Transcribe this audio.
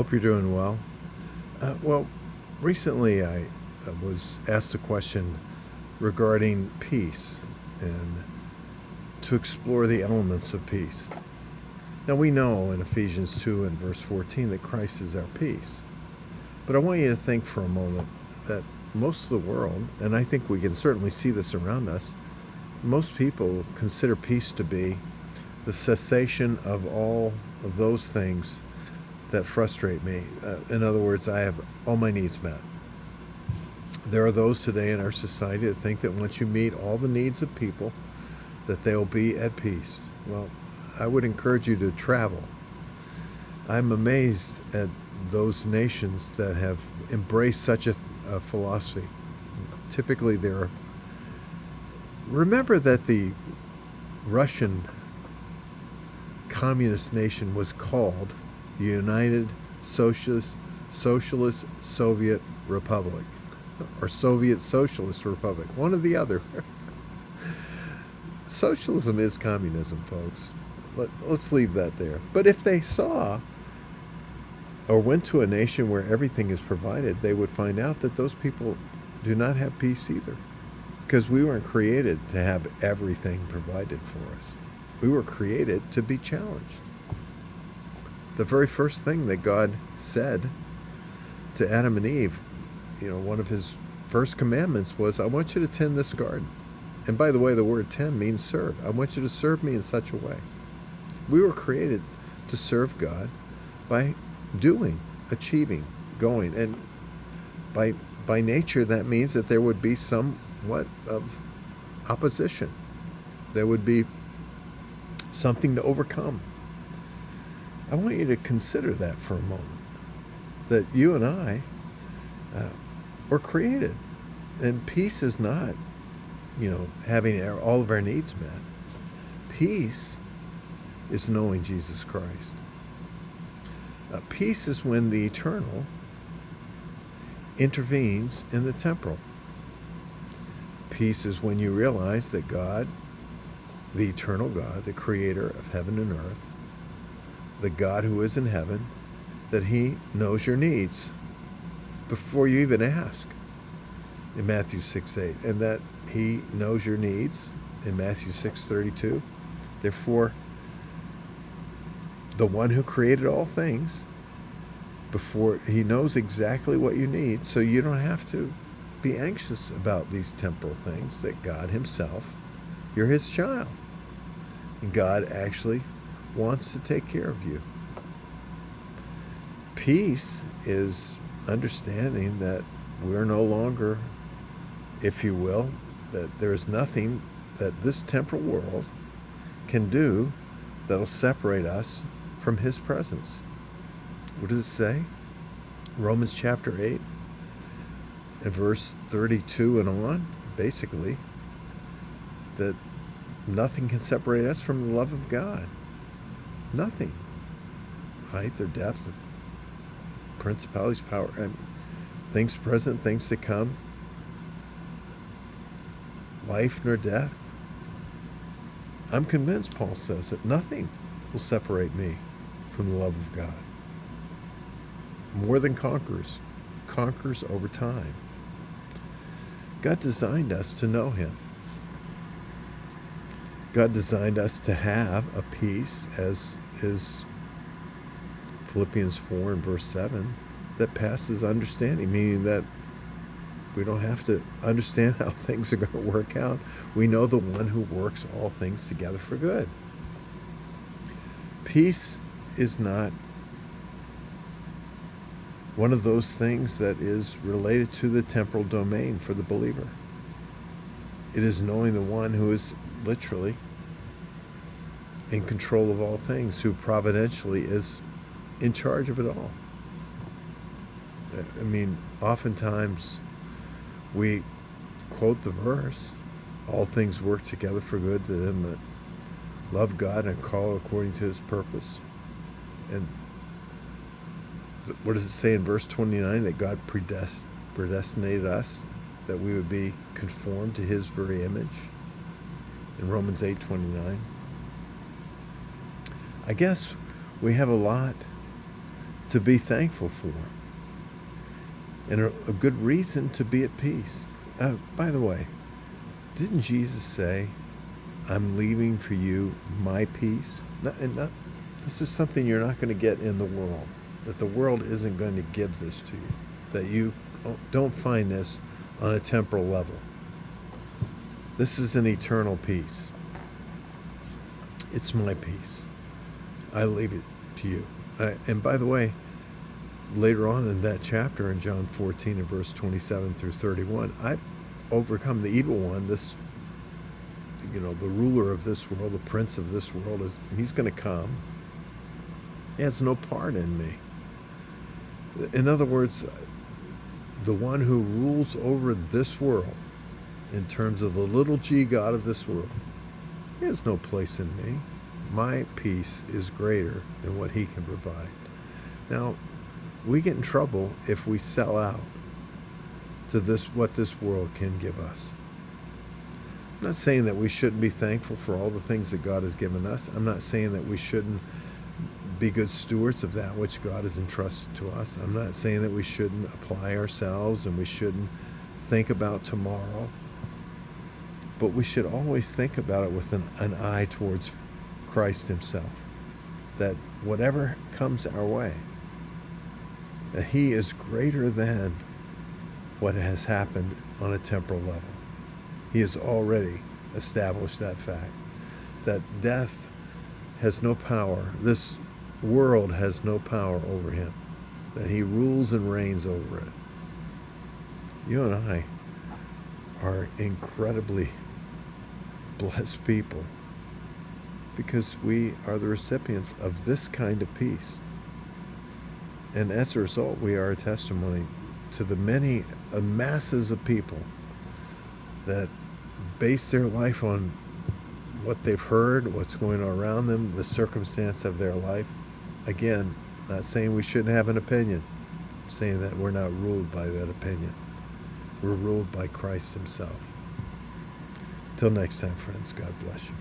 Hope you're doing well. Well, recently I was asked a question regarding peace and to explore the elements of peace. Now we know in Ephesians 2 and verse 14 that Christ is our peace. But I want you to think for a moment that most of the world, and I think we can certainly see this around us, most people consider peace to be the cessation of all of those things that frustrate me. In other words, I have all my needs met. There are those today in our society that think that once you meet all the needs of people, that they'll be at peace. Well, I would encourage you to travel. I'm amazed at those nations that have embraced such a philosophy. Typically, remember that the Russian communist nation was called the United Socialist Soviet Republic, or Soviet Socialist Republic, one or the other. Socialism is communism, folks. Let's leave that there. But if they saw or went to a nation where everything is provided, they would find out that those people do not have peace either, because we weren't created to have everything provided for us. We were created to be challenged. The very first thing that God said to Adam and Eve, one of his first commandments was, I want you to tend this garden. And by the way, the word tend means serve. I want you to serve me in such a way. We were created to serve God by doing, achieving, going. And by nature, that means that there would be somewhat of opposition. There would be something to overcome. I want you to consider that for a moment, that you and I were created. And peace is not, having all of our needs met. Peace is knowing Jesus Christ. Peace is when the eternal intervenes in the temporal. Peace is when you realize that God, the eternal God, the creator of heaven and earth, the God who is in heaven, that he knows your needs before you even ask in Matthew 6:8, and that he knows your needs in Matthew 6:32. Therefore, the one who created all things, before he knows exactly what you need, so you don't have to be anxious about these temporal things, that God himself, you're his child, and God actually wants to take care of you. Peace is understanding that we're no longer, if you will, that there is nothing that this temporal world can do that'll separate us from his presence. What does it say? Romans chapter 8 and verse 32 and on, basically, that nothing can separate us from the love of God. Nothing. Height or depth or principalities, power, things present, things to come, life nor death. I'm convinced, Paul says, that nothing will separate me from the love of God. More than conquers over time. God designed us to know him. God designed us to have a peace, as is Philippians 4 and verse 7, that passes understanding, meaning that we don't have to understand how things are going to work out. We know the one who works all things together for good. Peace is not one of those things that is related to the temporal domain for the believer. It is knowing the one who is literally in control of all things, who providentially is in charge of it all. I mean, oftentimes we quote the verse, all things work together for good to them that love God and call according to his purpose. And what does it say in verse 29? That God predestinated us, that we would be conformed to his very image. In Romans 8:29. I guess we have a lot to be thankful for, and a good reason to be at peace. By the way, didn't Jesus say, I'm leaving for you my peace? This is something you're not going to get in the world, that the world isn't going to give this to you, that you don't find this on a temporal level. This is an eternal peace. It's my peace. I leave it to you. And by the way, later on in that chapter in John 14 and verse 27 through 31, I've overcome the evil one, this, the ruler of this world, the prince of this world, he's going to come. He has no part in me. In other words, the one who rules over this world, in terms of the little g God of this world, he has no place in me. My peace is greater than what he can provide. Now, we get in trouble if we sell out to what this world can give us. I'm not saying that we shouldn't be thankful for all the things that God has given us. I'm not saying that we shouldn't be good stewards of that which God has entrusted to us. I'm not saying that we shouldn't apply ourselves and we shouldn't think about tomorrow. But we should always think about it with an eye towards Christ himself. That whatever comes our way, that he is greater than what has happened on a temporal level. He has already established that fact. That death has no power. This world has no power over him. That he rules and reigns over it. You and I are incredibly blessed people because we are the recipients of this kind of peace. And as a result, we are a testimony to the many masses of people that base their life on what they've heard, what's going on around them, the circumstance of their life. Again, not saying we shouldn't have an opinion. I'm saying that we're not ruled by that opinion. We're ruled by Christ himself. Till next time, friends, God bless you.